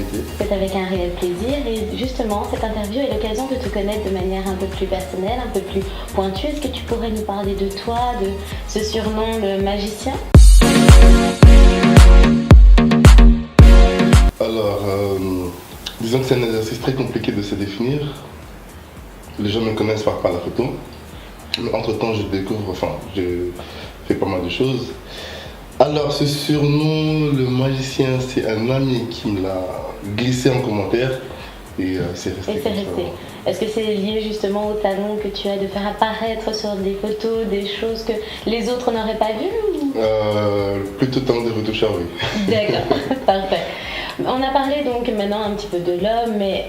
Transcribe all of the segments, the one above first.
invité. C'est avec un réel plaisir et justement cette interview est l'occasion de te connaître de manière un peu plus personnelle, un peu plus pointue. Est-ce que tu pourrais nous parler de toi, de ce surnom, le magicien? Alors, disons que c'est un exercice très compliqué de se définir. Les gens me connaissent par la photo. Mais entre-temps, je fais pas mal de choses. Alors, ce surnom, le magicien, c'est un ami qui me l'a glissé en commentaire et c'est resté. Et c'est resté. Est-ce que c'est lié justement au talent que tu as de faire apparaître sur des photos des choses que les autres n'auraient pas vues Plutôt talent de retoucheur, oui. D'accord, parfait. On a parlé donc maintenant un petit peu de l'homme, mais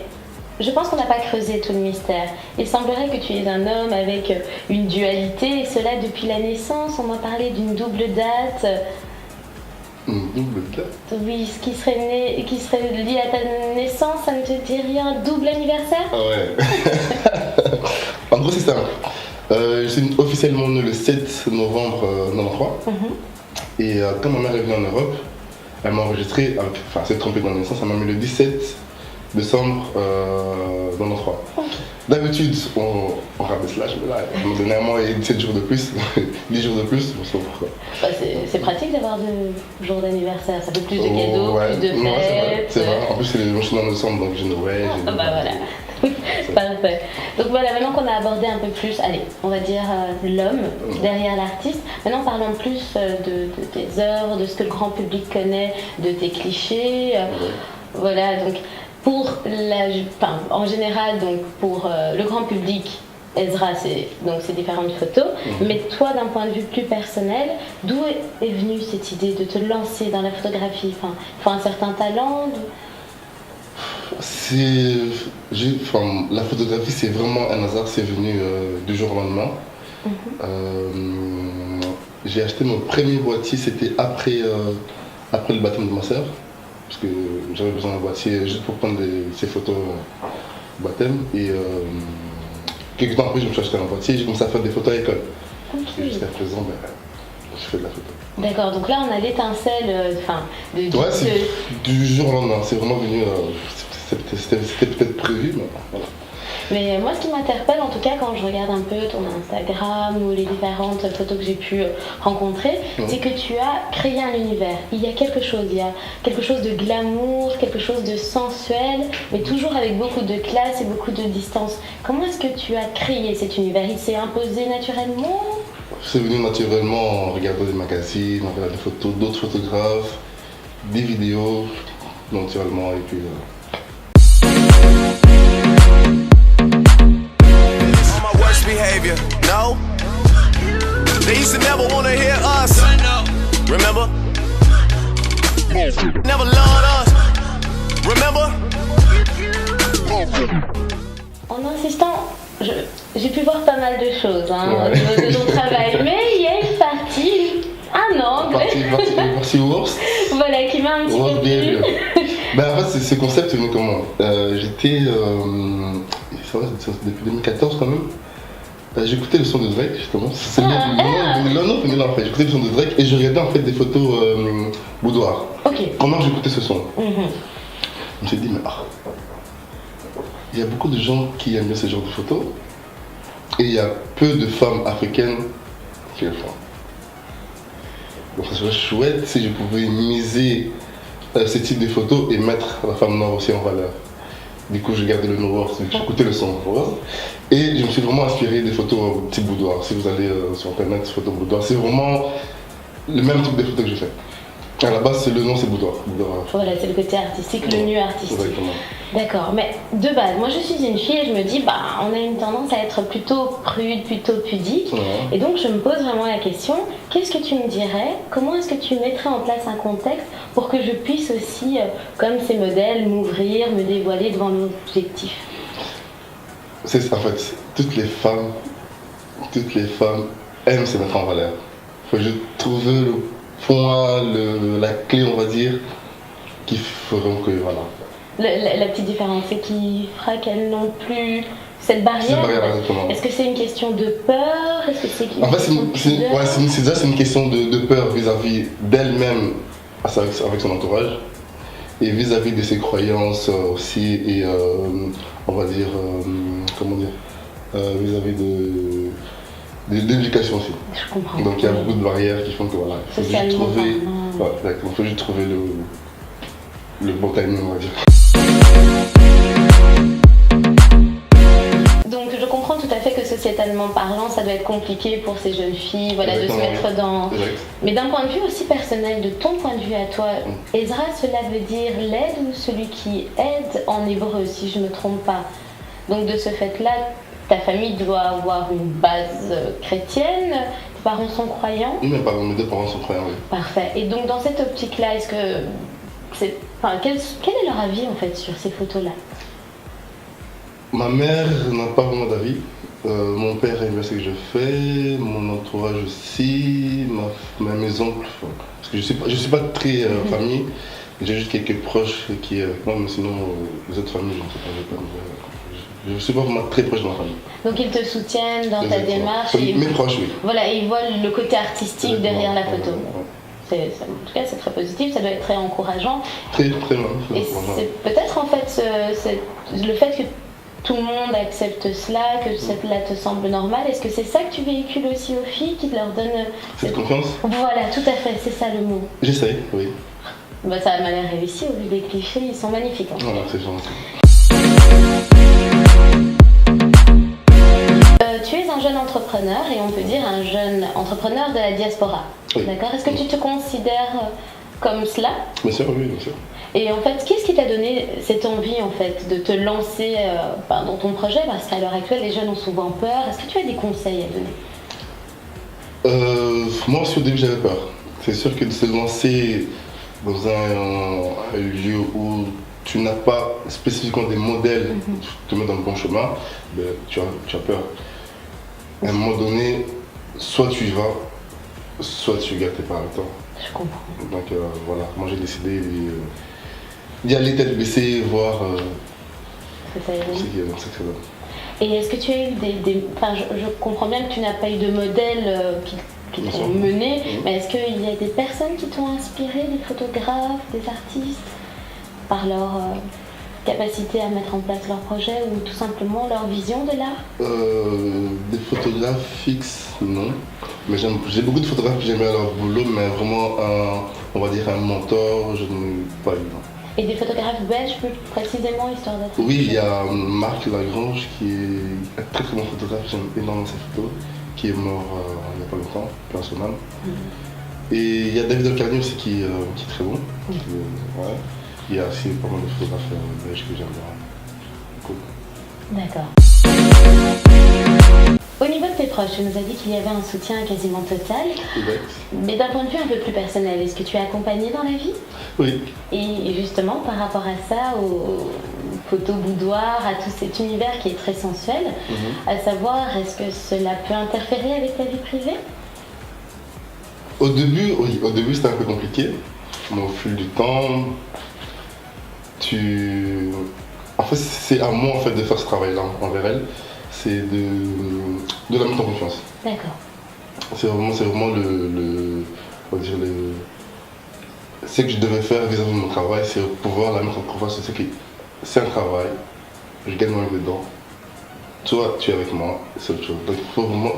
je pense qu'on n'a pas creusé tout le mystère. Il semblerait que tu es un homme avec une dualité, et cela depuis la naissance. On m'a parlé d'une double date. Une double date? Oui, ce qui serait lié à ta naissance, ça ne te dit rien? Double anniversaire? Ah ouais. En gros, c'est ça. Je suis officiellement né le 7 novembre 93. Et quand ma mère est venue en Europe, elle m'a enregistré, elle s'est trompée dans la naissance, elle m'a mis le 17 décembre 93. D'habitude, on rabaisse l'âge, mais là, à un moment donné, à moi, il y a 17 jours de plus, 10 jours de plus, on ne sait pas pourquoi. Bah, c'est pratique d'avoir 2 jours d'anniversaire, ça fait plus de cadeaux, ouais, plus de fêtes. Ouais, c'est vrai. En plus, je suis dans le décembre, donc j'ai Noël. Bah voilà, parfait. Donc voilà, maintenant qu'on a abordé un peu plus, allez, on va dire l'homme derrière l'artiste, maintenant parlons plus de tes œuvres, de ce que le grand public connaît, de tes clichés. Voilà, donc en général, donc pour le grand public, Ezra, c'est ces différentes photos. Mais toi, d'un point de vue plus personnel, d'où est venue cette idée de te lancer dans la photographie? Il faut un certain talent. La photographie, c'est vraiment un hasard, c'est venu du jour au lendemain. J'ai acheté mon premier boîtier, c'était après le baptême de ma sœur, parce que j'avais besoin d'un boîtier juste pour prendre ces photos au baptême. Et quelques temps après, je me suis acheté un boîtier et j'ai commencé à faire des photos à l'école. Et jusqu'à présent, je fais de la photo. D'accord, donc là on a l'étincelle, du jour au lendemain, c'est vraiment venu, c'était peut-être prévu, mais voilà. Mais moi, ce qui m'interpelle, en tout cas, quand je regarde un peu ton Instagram ou les différentes photos que j'ai pu rencontrer, c'est que tu as créé un univers. Il y a quelque chose de glamour, quelque chose de sensuel, mais toujours avec beaucoup de classe et beaucoup de distance. Comment est-ce que tu as créé cet univers? Il s'est imposé naturellement? C'est venu naturellement en regardant des magazines, en regardant des photos d'autres photographes, des vidéos, naturellement, et puis... Behavior, no. They used to never want to hear us. Remember? Never loved us. Remember? En insistant, j'ai pu voir pas mal de choses au niveau de ton travail, mais il y a une partie, un angle. Partie worst. Voilà, qui m'a un petit peu plu. En fait, ce concept est venu comment? J'étais, depuis 2014 quand même. J'écoutais le son de Drake justement, c'est venu là en fait, j'écoutais le son de Drake et je regardais en fait des photos boudoir. Pendant que j'écoutais ce son, je me suis dit mais il y a beaucoup de gens qui aiment bien ce genre de photos et il y a peu de femmes africaines qui le font. Donc ça serait chouette si je pouvais miser ce type de photos et mettre la femme noire aussi en valeur. Du coup, j'ai gardé le noir, j'écoutais le son. Et je me suis vraiment inspiré des photos type boudoir. Si vous allez sur internet, photos boudoir, c'est vraiment le même type de photos que je fais. À la base, le nom c'est boudoir. Voilà, c'est le côté artistique, le nu artistique. Exactement. D'accord, mais de base, moi je suis une fille et je me dis, on a une tendance à être plutôt prude, plutôt pudique. Et donc je me pose vraiment la question, qu'est-ce que tu me dirais? Comment est-ce que tu mettrais en place un contexte pour que je puisse aussi, comme ces modèles, m'ouvrir, me dévoiler devant l'objectif? C'est ça, en fait, toutes les femmes aiment se mettre en valeur. Il faut juste trouver le point, la clé, on va dire, qui feront que, voilà. La petite différence, c'est qui fera qu'elles n'ont plus cette barrière. Est-ce que c'est une question de peur? Est-ce que c'est une question c'est une question de peur vis-à-vis d'elle-même avec son entourage et vis-à-vis de ses croyances aussi, et on va dire, comment dire, vis-à-vis de l'éducation aussi. Je comprends. Donc il y a beaucoup de barrières qui font que voilà, il faut juste trouver, faut juste trouver le bon timing, on va dire. Donc je comprends tout à fait que sociétalement parlant, ça doit être compliqué pour ces jeunes filles, voilà, de se mettre dans... Exact. Mais d'un point de vue aussi personnel, de ton point de vue à toi, Ezra, cela veut dire l'aide ou celui qui aide en hébreu, si je ne me trompe pas. Donc de ce fait-là, ta famille doit avoir une base chrétienne, tes parents sont croyants? Oui, mes deux parents sont croyants, oui. Parfait. Et donc dans cette optique-là, est-ce que... quel est leur avis en fait sur ces photos-là? Ma mère n'a pas vraiment d'avis. Mon père aime bien ce que je fais, mon entourage aussi, mes oncles. Parce que je suis pas très famille, j'ai juste quelques proches qui est avec moi, mais sinon les autres familles, je ne sais pas. Je ne suis pas vraiment très proche de ma famille. Donc ils te soutiennent dans ta démarche. Mes proches, oui. Voilà, et ils voient le côté artistique derrière la photo. En tout cas, c'est très positif, ça doit être très encourageant. Très bien. Et c'est peut-être en fait le fait que tout le monde accepte cela, que cela te semble normal. Est-ce que c'est ça que tu véhicules aussi aux filles, qui leur donne cette confiance? Voilà, tout à fait, c'est ça le mot. J'essaie, oui. Bah, ça m'a l'air réussi, au vu des clichés, ils sont magnifiques. Hein. Voilà, c'est gentil. Tu es un jeune entrepreneur et on peut dire un jeune entrepreneur de la diaspora. Oui. D'accord. Est-ce que tu te considères comme cela? Bien sûr, oui, bien sûr. Et en fait, qu'est-ce qui t'a donné cette envie en fait de te lancer dans ton projet? Parce qu'à l'heure actuelle, les jeunes ont souvent peur. Est-ce que tu as des conseils à donner? Moi aussi au début j'avais peur. C'est sûr que de se lancer dans un lieu où tu n'as pas spécifiquement des modèles qui te mettent dans le bon chemin, ben, tu as peur. À un moment donné, soit tu y vas, soit tu gardes tes pas le temps. Je comprends. Donc voilà, moi j'ai décidé d'y aller tête baissée, voir ce que ça donne. Et est-ce que tu as eu je comprends bien que tu n'as pas eu de modèle qui t'ont mené, mais est-ce qu'il y a des personnes qui t'ont inspiré, des photographes, des artistes, par leur capacité à mettre en place leur projet ou tout simplement leur vision de l'art? Des photographes fixes, non. Mais j'ai beaucoup de photographes que j'aime bien leur boulot, mais vraiment on va dire un mentor, je n'ai pas eu. Non. Et des photographes belges plus précisément, histoire d'être... Oui, il y a Marc Lagrange qui est un très très bon photographe, j'aime énormément ses photos, qui est mort il n'y a pas longtemps, paix à son âme. Et il y a David Alcarni aussi qui est très bon. Ouais. Il y a aussi pas mal de photographes belges que j'aime bien. Cool. D'accord. Au niveau de tes proches, tu nous as dit qu'il y avait un soutien quasiment total. Exact. Mais d'un point de vue un peu plus personnel, est-ce que tu es accompagné dans la vie? Oui. Et justement, par rapport à ça, aux photos boudoirs, à tout cet univers qui est très sensuel, à savoir, est-ce que cela peut interférer avec ta vie privée? Au début, oui. Au début, c'était un peu compliqué. Mais au fil du temps, en fait, c'est à moi en fait, de faire ce travail-là envers elle. C'est de la mettre en confiance. D'accord. C'est vraiment ce que je devais faire vis-à-vis de mon travail, c'est pouvoir la mettre en confiance. C'est un travail, je gagne ma vie dedans. Toi, tu es avec moi, c'est autre chose. Donc il faut vraiment,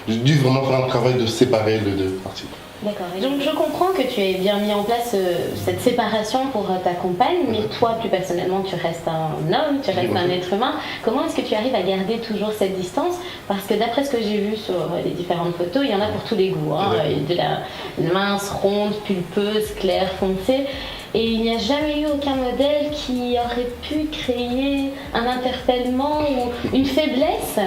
je dis vraiment faire un travail de séparer les deux parties. D'accord. Et donc je comprends que tu aies bien mis en place cette séparation pour ta compagne, mais toi plus personnellement tu restes un homme, tu restes un être humain. Comment est-ce que tu arrives à garder toujours cette distance? Parce que d'après ce que j'ai vu sur les différentes photos, il y en a pour tous les goûts. Hein. De la mince, ronde, pulpeuse, claire, foncée. Et il n'y a jamais eu aucun modèle qui aurait pu créer un interpellement ou une faiblesse?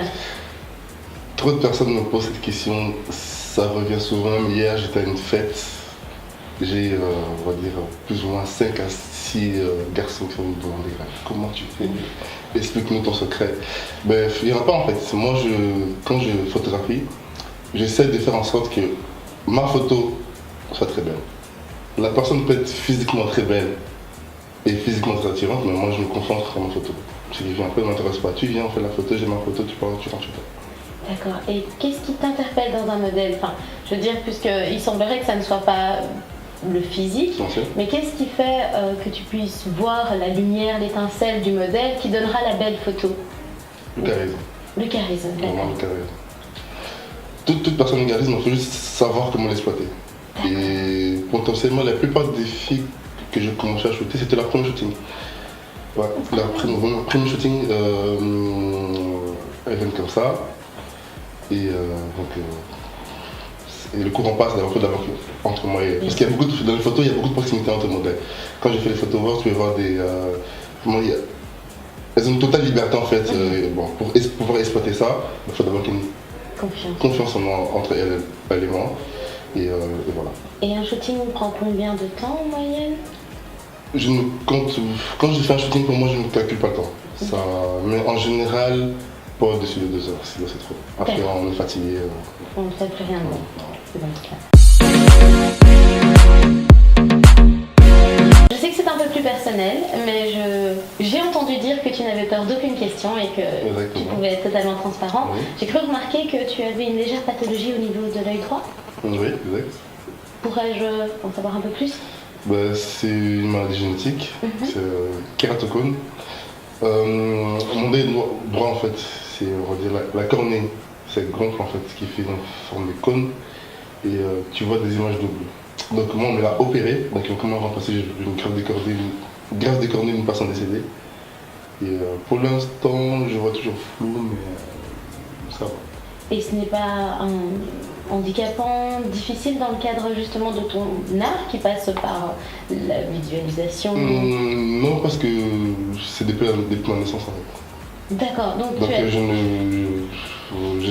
Trop de personnes me posent cette question. Ça revient souvent. Hier, j'étais à une fête. J'ai, on va dire, plus ou moins 5 à 6 garçons qui vont me demander comment tu fais, explique-nous ton secret. Ben, il n'y en a pas en fait. Moi, quand je photographie, j'essaie de faire en sorte que ma photo soit très belle. La personne peut être physiquement très belle et physiquement très attirante, mais moi, je me concentre sur ma photo. Ce qui vient un peu ne m'intéresse pas. Tu viens, on fait la photo, j'ai ma photo, tu parles, tu rentres, tu fais. D'accord. Et qu'est-ce qui t'interpelle dans un modèle? Enfin, je veux dire, puisqu'il semblerait que ça ne soit pas le physique, mais qu'est-ce qui fait que tu puisses voir la lumière, l'étincelle du modèle qui donnera la belle photo? Le charisme. Le charisme, vraiment le charisme. Toute personne au charisme, il faut juste savoir comment l'exploiter. Et potentiellement, la plupart des filles que j'ai commencé à shooter, c'était leur premier shooting. Ouais, leur premier shooting, elles viennent comme ça. Et et le courant passe d'abord entre moi et... Parce qu'il y a beaucoup dans les photos, il y a beaucoup de proximité entre modèles. Quand j'ai fait les photos, tu peux voir des... elles ont une totale liberté en fait. Pour pouvoir exploiter ça, il faut d'abord une confiance entre elles et moi. Et voilà. Et un shooting prend combien de temps en moyenne? Je ne compte... Quand je fais un shooting, pour moi, je ne calcule pas le temps. Ça... Mais en général, pas au-dessus de 2 heures, sinon c'est trop. Après, on est fatigué. On ne fait plus rien de bon. C'est bon, je sais que c'est un peu plus personnel, mais j'ai entendu dire que tu n'avais peur d'aucune question et que tu pouvais être totalement transparent. Oui. J'ai cru remarquer que tu avais une légère pathologie au niveau de l'œil droit. Oui, exact. Pourrais-je en savoir un peu plus? C'est une maladie génétique, c'est kératocone. Mon œil droit en fait, c'est on va dire la cornée, c'est gonfle en fait, ce qui fait une forme de cône et tu vois des images doubles. Donc moi on me l'a opéré, donc ils ont comment remplacer une greffe décornée d'une personne décédée. Et pour l'instant je vois toujours flou mais ça va. Et ce n'est pas handicapant, difficile dans le cadre justement de ton art qui passe par la visualisation? Non, parce que c'est depuis ma naissance en fait. D'accord, donc je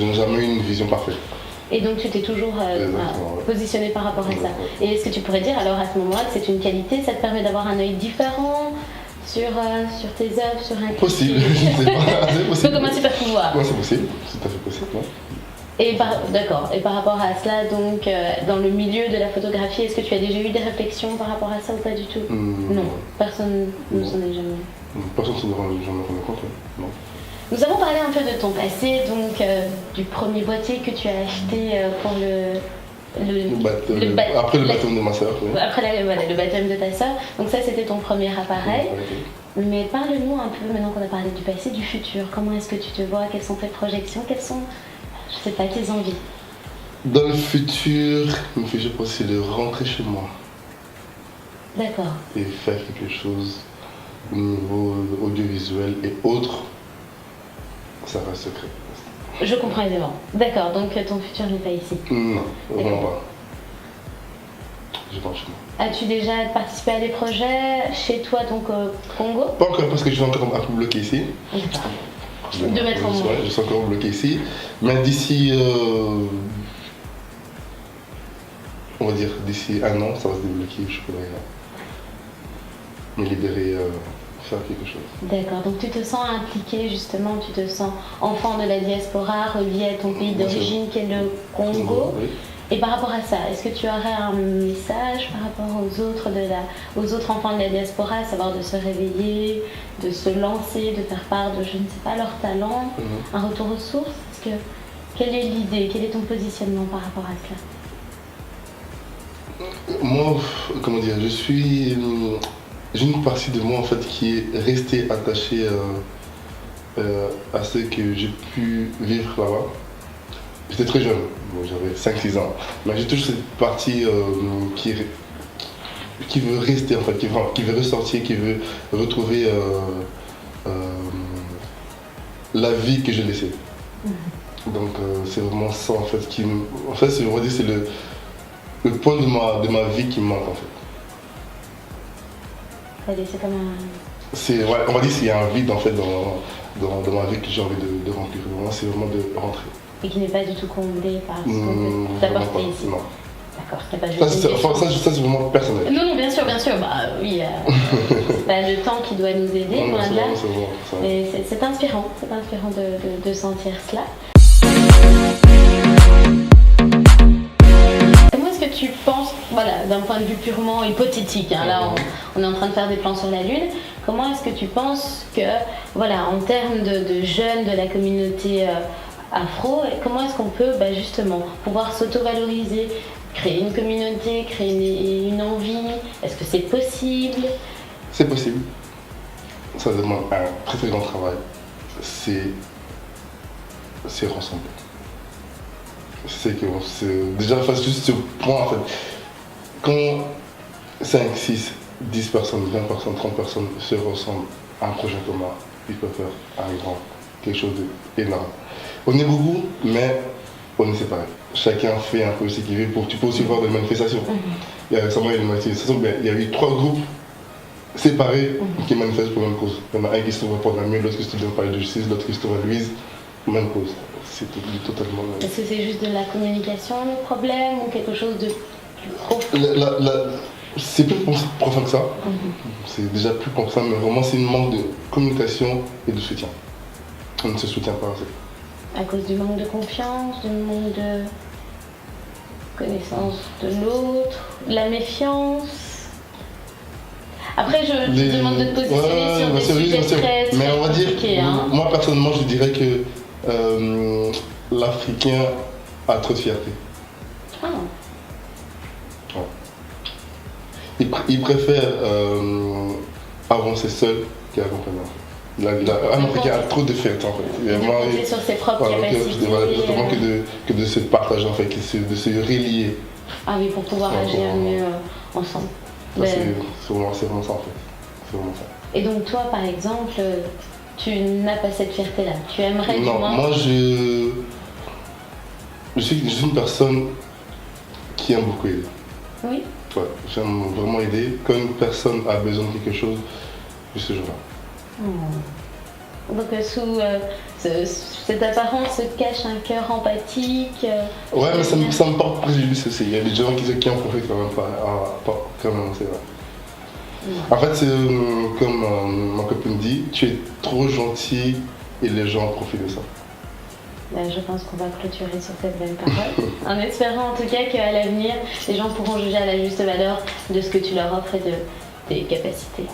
n'ai jamais eu une vision parfaite. Et donc tu t'es toujours positionné par rapport à ça. Et est-ce que tu pourrais dire alors à ce moment-là que c'est une qualité, ça te permet d'avoir un œil différent sur tes œuvres, sur un possible, je ne sais pas, c'est possible. Comme un super pouvoir. Oui, c'est possible, c'est tout à fait possible. Ouais. D'accord. Et par rapport à cela, donc, dans le milieu de la photographie, est-ce que tu as déjà eu des réflexions par rapport à ça ou pas du tout? Non, personne ne s'en est jamais... Personne ne s'en est jamais rendu compte, non. Nous avons parlé un peu de ton passé, donc du premier boîtier que tu as acheté pour après le baptême de ma soeur. Oui. Après le baptême de ta soeur, donc ça c'était ton premier appareil. Mais parle-nous un peu, maintenant qu'on a parlé du passé, du futur. Comment est-ce que tu te vois? Quelles sont tes projections? Quelles sont... Je sais pas, tes envies? Dans le futur, je pense c'est de rentrer chez moi. D'accord. Et faire quelque chose au niveau audiovisuel et autres, ça reste secret. Je comprends aisément. D'accord, donc ton futur n'est pas ici? Non, vraiment pas. Je pense chez moi. As-tu déjà participé à des projets chez toi, donc au Congo? Pas encore, parce que je suis encore un peu bloqué ici. D'accord. 2 mètres en moins. Je suis encore bloqué ici. Mais d'ici, on va dire, d'ici 1 an, ça va se débloquer. Je pourrais me libérer, faire quelque chose. D'accord, donc tu te sens impliqué justement, tu te sens enfant de la diaspora, relié à ton pays d'origine qui est le Congo. Oui. Et par rapport à ça, est-ce que tu aurais un message par rapport aux autres enfants de la diaspora, à savoir de se réveiller, de se lancer, de faire part de, je ne sais pas, leur talent, un retour aux sources? Quelle est l'idée? Quel est ton positionnement par rapport à cela? Moi, comment dire, j'ai une partie de moi en fait qui est restée attachée à ce que j'ai pu vivre là-bas. J'étais très jeune, j'avais 5-6 ans, mais j'ai toujours cette partie qui veut rester en fait, qui veut ressortir, qui veut retrouver la vie que j'ai laissée. Donc c'est vraiment ça en fait qui me... En fait, on va dire, c'est le point de ma vie qui me manque en fait. C'est comme un... on va dire qu'il y a un vide en fait dans ma vie que j'ai envie de remplir. Vraiment, c'est vraiment de rentrer. Et qui n'est pas du tout comblé par ce qu'on peut t'apporter ici. Non. D'accord, c'est pas juste... Ça c'est vraiment personnel. Non, bien sûr, bah oui, c'est pas le temps qui doit nous aider, loin de là. Mais c'est inspirant de sentir cela. Comment est-ce que tu penses, voilà, d'un point de vue purement hypothétique, hein, là on est en train de faire des plans sur la Lune, comment est-ce que tu penses que, voilà, en termes de jeunes de la communauté afro, comment est-ce qu'on peut justement pouvoir s'auto-valoriser, créer une communauté, créer une envie? Est-ce que c'est possible? C'est possible. Ça demande un très très grand travail. C'est ressembler. C'est que déjà juste ce point en fait. Quand 5, 6, 10 personnes, 20 personnes, 30 personnes se ressemblent à un projet commun, ils peuvent faire un grand, quelque chose d'énorme. On est beaucoup, mais on est séparés. Chacun fait un peu ce qu'il veut. Tu peux aussi voir des manifestations. Il y a récemment une manifestation, il y a eu 3 groupes séparés qui manifestent pour la même cause. Il y en a un qui se trouve à Port-de-la-Mur, l'autre qui se trouve à Palais de Justice, l'autre qui se trouve à Louise. Même cause. C'est totalement... Est-ce que c'est juste de la communication le problème ou quelque chose de plus profond? C'est plus profond que ça. C'est déjà plus profond, mais vraiment c'est une manque de communication et de soutien. On ne se soutient pas assez. À cause du manque de confiance, du manque de connaissance de l'autre, la méfiance. Après, je te demande de te positionner sur des sujets très mais on va dire, hein. Moi personnellement, je dirais que l'Africain a trop de fierté. Ah. Ouais. Il préfère avancer seul qu'accompagner. Un Africain a trop de fierté en fait. Il sur ses propres capacités. Justement que de se partager en fait, de se relier. Ah oui, pour pouvoir agir mieux ensemble. C'est vraiment ça en fait. C'est vraiment ça. Et donc toi par exemple, tu n'as pas cette fierté-là. Tu aimerais du moins... Non, moi je suis une personne qui aime beaucoup aider. Oui. Ouais, j'aime vraiment aider. Quand une personne a besoin de quelque chose, je suis toujours là. Donc sous cette apparence se cache un cœur empathique. Ouais, mais ça me porte préjudice aussi. Il y a des gens qui en profitent quand même pas. Quand même, c'est vrai. En fait, c'est comme ma copine dit, tu es trop gentil et les gens profitent de ça. Je pense qu'on va clôturer sur cette belle parole, en espérant en tout cas qu'à l'avenir, les gens pourront juger à la juste valeur de ce que tu leur offres et de tes capacités.